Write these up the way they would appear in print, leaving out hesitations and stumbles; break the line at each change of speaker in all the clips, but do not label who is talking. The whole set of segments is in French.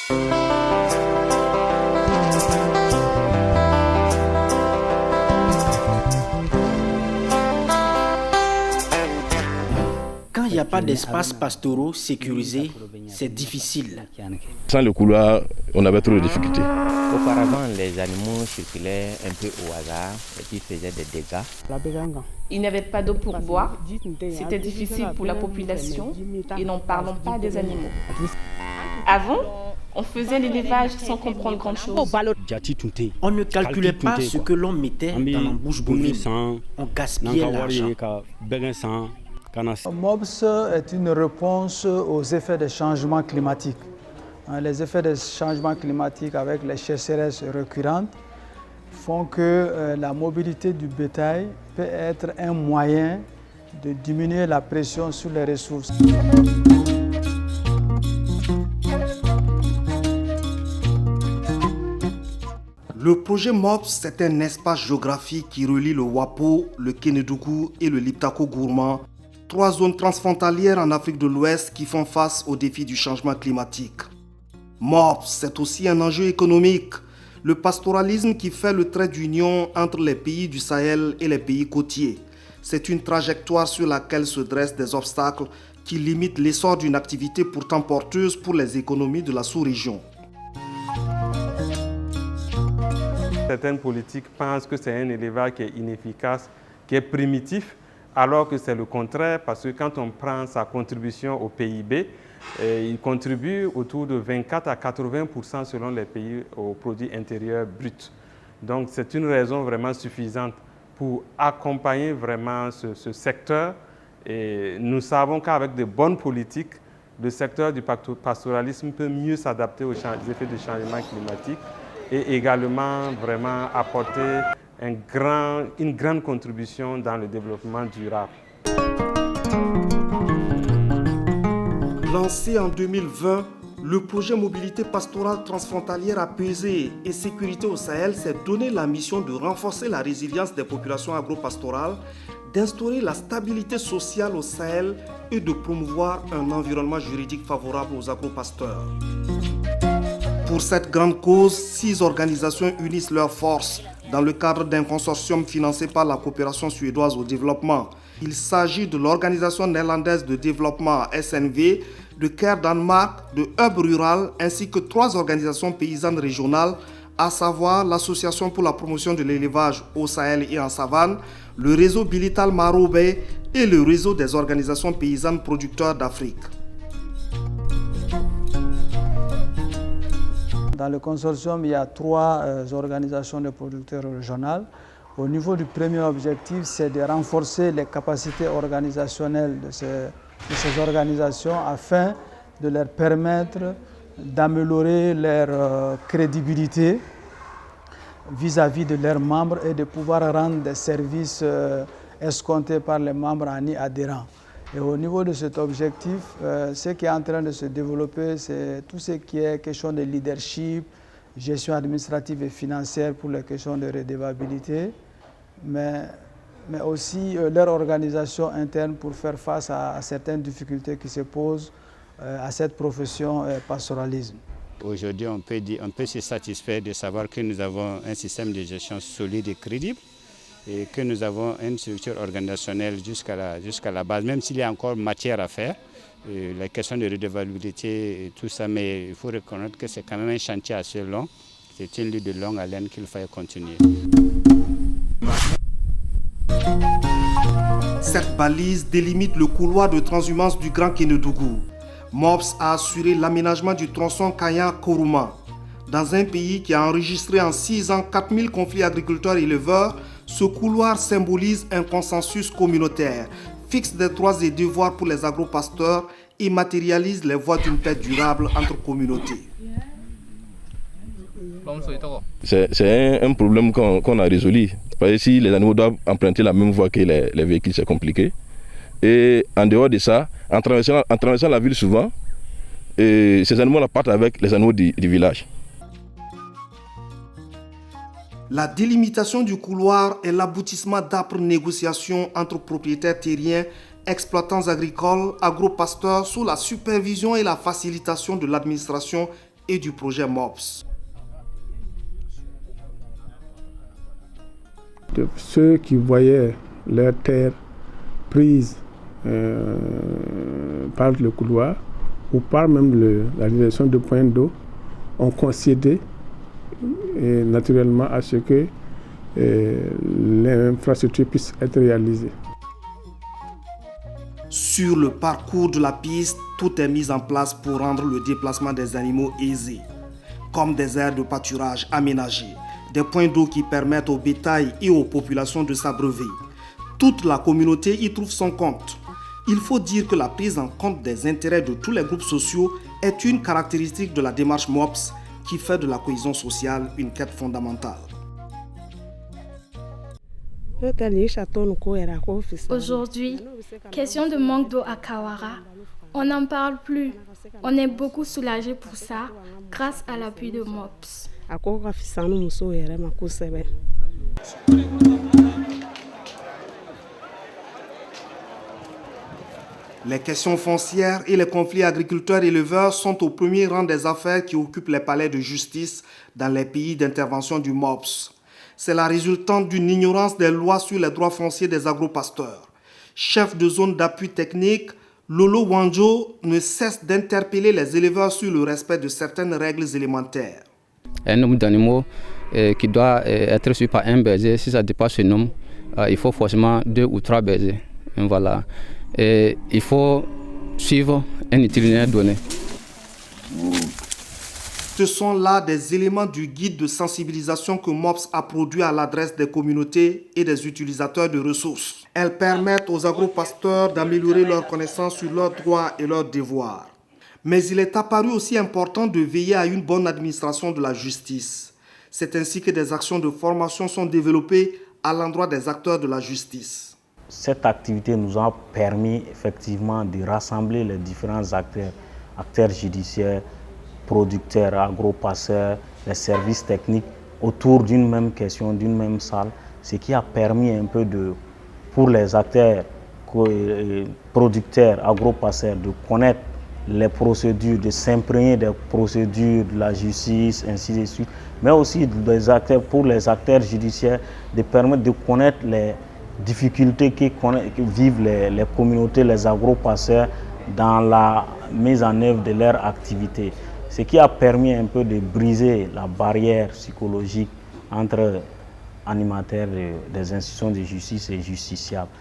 Quand il n'y a pas d'espace pastoraux sécurisés, c'est difficile.
Sans le couloir, on avait trop de difficultés.
Auparavant, les animaux circulaient un peu au hasard et puis faisaient des dégâts.
Il n'y avait pas d'eau pour boire, c'était difficile pour la population et n'en parlons pas des animaux. Avant, on faisait l'élevage sans comprendre grand-chose.
On ne calculait pas ce que l'on mettait dans la bouche bovine. On gaspillait l'argent.
MOPS est une réponse aux effets des changements climatiques. Les effets des changements climatiques avec les sécheresses récurrentes font que la mobilité du bétail peut être un moyen de diminuer la pression sur les ressources.
Le projet MOPS, c'est un espace géographique qui relie le Wapo, le Kénédougou et le Liptako Gourmand, 3 zones transfrontalières en Afrique de l'Ouest qui font face aux défis du changement climatique. MOPS, c'est aussi un enjeu économique. Le pastoralisme qui fait le trait d'union entre les pays du Sahel et les pays côtiers. C'est une trajectoire sur laquelle se dressent des obstacles qui limitent l'essor d'une activité pourtant porteuse pour les économies de la sous-région.
Certaines politiques pensent que c'est un élevage qui est inefficace, qui est primitif, alors que c'est le contraire, parce que quand on prend sa contribution au PIB, il contribue autour de 24 à 80% selon les pays au produit intérieur brut. Donc c'est une raison vraiment suffisante pour accompagner vraiment ce secteur. Et nous savons qu'avec de bonnes politiques, le secteur du pastoralisme peut mieux s'adapter aux effets du changement climatique et également vraiment apporter une grande contribution dans le développement durable.
Lancé en 2020, le projet Mobilité pastorale transfrontalière apaisée et sécurité au Sahel s'est donné la mission de renforcer la résilience des populations agro-pastorales, d'instaurer la stabilité sociale au Sahel et de promouvoir un environnement juridique favorable aux agro-pasteurs. Pour cette grande cause, 6 organisations unissent leurs forces dans le cadre d'un consortium financé par la coopération suédoise au développement. Il s'agit de l'Organisation néerlandaise de développement SNV, de Care Danemark, de Hub Rural, ainsi que 3 organisations paysannes régionales, à savoir l'Association pour la promotion de l'élevage au Sahel et en savane, le réseau Bilital Marobé et le réseau des organisations paysannes producteurs d'Afrique.
Dans le consortium, il y a 3 organisations de producteurs régionales. Au niveau du premier objectif, c'est de renforcer les capacités organisationnelles de ces organisations afin de leur permettre d'améliorer leur crédibilité vis-à-vis de leurs membres et de pouvoir rendre des services escomptés par les membres en y adhérant. Et au niveau de cet objectif, ce qui est en train de se développer, c'est tout ce qui est question de leadership, gestion administrative et financière pour les questions de redevabilité, mais aussi leur organisation interne pour faire face à certaines difficultés qui se posent à cette profession pastoralisme.
Aujourd'hui, on peut se satisfaire de savoir que nous avons un système de gestion solide et crédible, et que nous avons une structure organisationnelle jusqu'à la base, même s'il y a encore matière à faire, la question de redevabilité et tout ça, mais il faut reconnaître que c'est quand même un chantier assez long, c'est une lutte de longue haleine qu'il faut continuer.
Cette balise délimite le couloir de transhumance du Grand Kénédougou. MOPS a assuré l'aménagement du tronçon Kaya-Kourouma. Dans un pays qui a enregistré en 6 ans 4000 conflits agriculteurs-éleveurs, ce couloir symbolise un consensus communautaire, fixe des droits et devoirs pour les agro-pasteurs et matérialise les voies d'une paix durable entre communautés.
C'est un problème qu'on a résolu. Parce que si les animaux doivent emprunter la même voie que les véhicules, c'est compliqué. Et en dehors de ça, en traversant la ville souvent, ces animaux partent avec les animaux du village.
La délimitation du couloir est l'aboutissement d'âpres négociations entre propriétaires terriens, exploitants agricoles, agro-pasteurs sous la supervision et la facilitation de l'administration et du projet MOPS.
De ceux qui voyaient leur terre prise par le couloir ou par même la direction de point d'eau ont concédé naturellement à ce que l'infrastructure puisse être réalisée.
Sur le parcours de la piste, tout est mis en place pour rendre le déplacement des animaux aisé, comme des aires de pâturage aménagées, des points d'eau qui permettent au bétail et aux populations de s'abreuver. Toute la communauté y trouve son compte. Il faut dire que la prise en compte des intérêts de tous les groupes sociaux est une caractéristique de la démarche MOPS qui fait de la cohésion sociale une quête fondamentale.
Aujourd'hui, question de manque d'eau à Kawara, on n'en parle plus. On est beaucoup soulagé pour ça grâce à l'appui de MOPS.
Les questions foncières et les conflits agriculteurs-éleveurs sont au premier rang des affaires qui occupent les palais de justice dans les pays d'intervention du MOPS. C'est la résultante d'une ignorance des lois sur les droits fonciers des agropasteurs. Chef de zone d'appui technique, Lolo Wanjo ne cesse d'interpeller les éleveurs sur le respect de certaines règles élémentaires.
Un nombre d'animaux qui doit être suivi par un berger, si ça dépasse ce nombre, il faut forcément 2 ou 3 bergers. Voilà. Et il faut suivre un itinéraire donné.
Ce sont là des éléments du guide de sensibilisation que MOPS a produit à l'adresse des communautés et des utilisateurs de ressources. Elles permettent aux agropasteurs d'améliorer leurs connaissances sur leurs droits et leurs devoirs. Mais il est apparu aussi important de veiller à une bonne administration de la justice. C'est ainsi que des actions de formation sont développées à l'endroit des acteurs de la justice.
Cette activité nous a permis effectivement de rassembler les différents acteurs judiciaires, producteurs, agropasseurs, les services techniques autour d'une même question, d'une même salle, ce qui a permis un peu pour les acteurs, producteurs, agropasseurs de connaître les procédures, de s'imprégner des procédures de la justice, ainsi de suite, mais aussi pour les acteurs judiciaires de permettre de connaître les difficultés que vivent les communautés, les agropasseurs dans la mise en œuvre de leur activité. Ce qui a permis un peu de briser la barrière psychologique entre animateurs des institutions de justice et justiciables.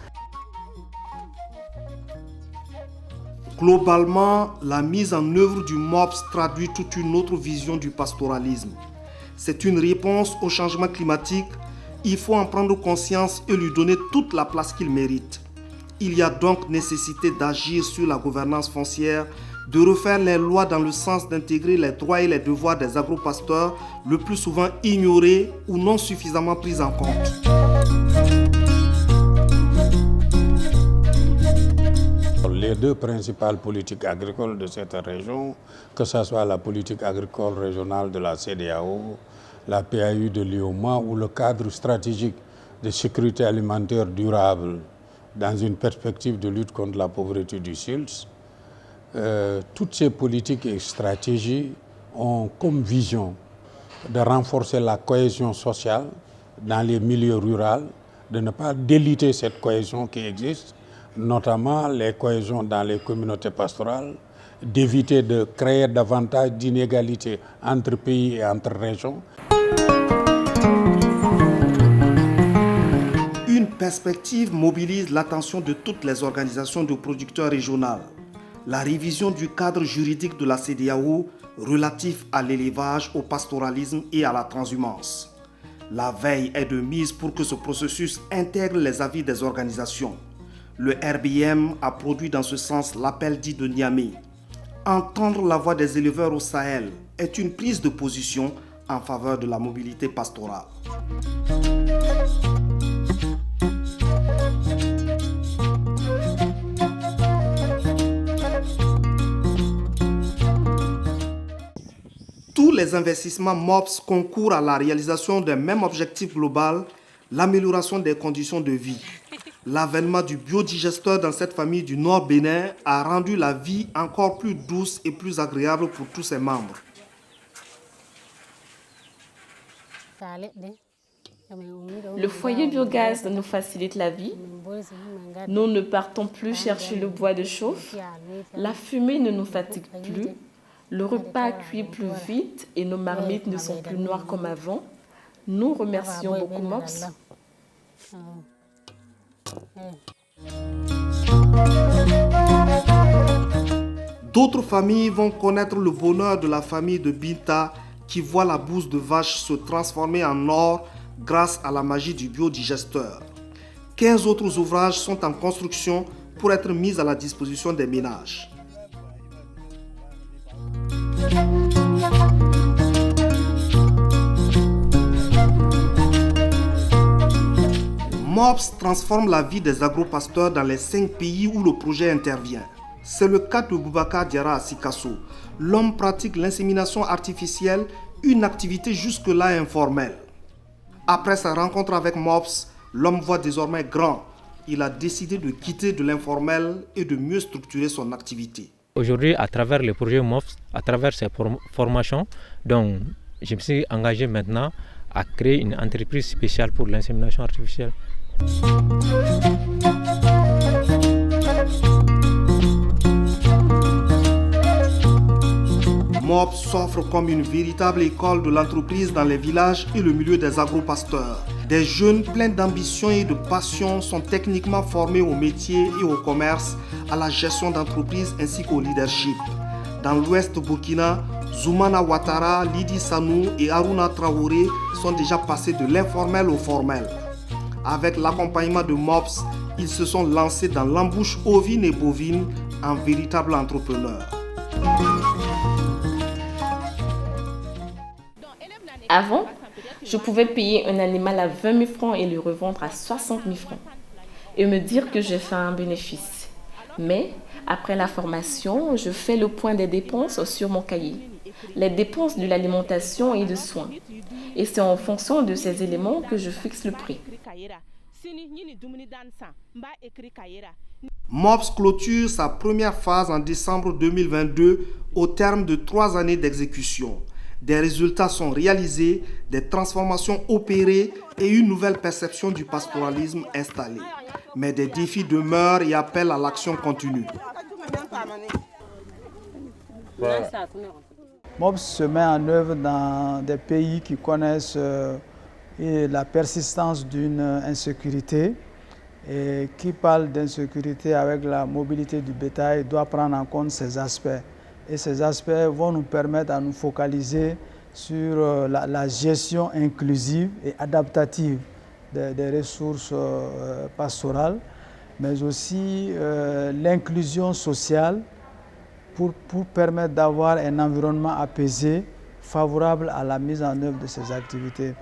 Globalement, la mise en œuvre du MOPS traduit toute une autre vision du pastoralisme. C'est une réponse au changement climatique. Il faut en prendre conscience et lui donner toute la place qu'il mérite. Il y a donc nécessité d'agir sur la gouvernance foncière, de refaire les lois dans le sens d'intégrer les droits et les devoirs des agropasteurs, le plus souvent ignorés ou non suffisamment pris en compte.
Les 2 principales politiques agricoles de cette région, que ce soit la politique agricole régionale de la CEDEAO, la PAU de l'IOMA ou le cadre stratégique de sécurité alimentaire durable dans une perspective de lutte contre la pauvreté du SILS, toutes ces politiques et stratégies ont comme vision de renforcer la cohésion sociale dans les milieux ruraux, de ne pas déliter cette cohésion qui existe, notamment les cohésions dans les communautés pastorales, d'éviter de créer davantage d'inégalités entre pays et entre régions.
Une perspective mobilise l'attention de toutes les organisations de producteurs régionales. La révision du cadre juridique de la CEDEAO relatif à l'élevage, au pastoralisme et à la transhumance. La veille est de mise pour que ce processus intègre les avis des organisations. Le RBM a produit dans ce sens l'appel dit de Niamey. Entendre la voix des éleveurs au Sahel est une prise de position en faveur de la mobilité pastorale. Tous les investissements MOPS concourent à la réalisation d'un même objectif global, l'amélioration des conditions de vie. L'avènement du biodigesteur dans cette famille du Nord Bénin a rendu la vie encore plus douce et plus agréable pour tous ses membres.
Le foyer biogaz nous facilite la vie. Nous ne partons plus chercher le bois de chauffe. La fumée ne nous fatigue plus. Le repas cuit plus vite et nos marmites ne sont plus noires comme avant. Nous remercions beaucoup MOPS.
D'autres familles vont connaître le bonheur de la famille de Binta qui voit la bouse de vache se transformer en or grâce à la magie du biodigesteur. 15 autres ouvrages sont en construction pour être mis à la disposition des ménages. MOPS transforme la vie des agropasteurs dans les 5 pays où le projet intervient. C'est le cas de Boubacar Diarra à Sikasso. L'homme pratique l'insémination artificielle, une activité jusque-là informelle. Après sa rencontre avec MOPS, l'homme voit désormais grand. Il a décidé de quitter de l'informel et de mieux structurer son activité.
Aujourd'hui, à travers le projet MOPS, à travers ces formations, donc, je me suis engagé maintenant à créer une entreprise spéciale pour l'insémination artificielle.
MOPS s'offre comme une véritable école de l'entreprise dans les villages et le milieu des agropasteurs. Des jeunes pleins d'ambition et de passion sont techniquement formés au métier et au commerce, à la gestion d'entreprise ainsi qu'au leadership. Dans l'ouest Burkina, Zoumana Ouattara, Lidi Sanou et Aruna Traoré sont déjà passés de l'informel au formel. Avec l'accompagnement de MOPS, ils se sont lancés dans l'embouche ovine et bovine en véritables entrepreneurs.
Avant, je pouvais payer un animal à 20 000 francs et le revendre à 60 000 francs et me dire que j'ai fait un bénéfice. Mais après la formation, je fais le point des dépenses sur mon cahier. Les dépenses de l'alimentation et de soins. Et c'est en fonction de ces éléments que je fixe le prix.
MOPS clôture sa première phase en décembre 2022 au terme de 3 années d'exécution. Des résultats sont réalisés, des transformations opérées et une nouvelle perception du pastoralisme installée. Mais des défis demeurent et appellent à l'action continue.
MOPS se met en œuvre dans des pays qui connaissent la persistance d'une insécurité et qui parle d'insécurité avec la mobilité du bétail doit prendre en compte ces aspects. Et ces aspects vont nous permettre à nous focaliser sur la gestion inclusive et adaptative des ressources pastorales, mais aussi l'inclusion sociale pour permettre d'avoir un environnement apaisé, favorable à la mise en œuvre de ces activités.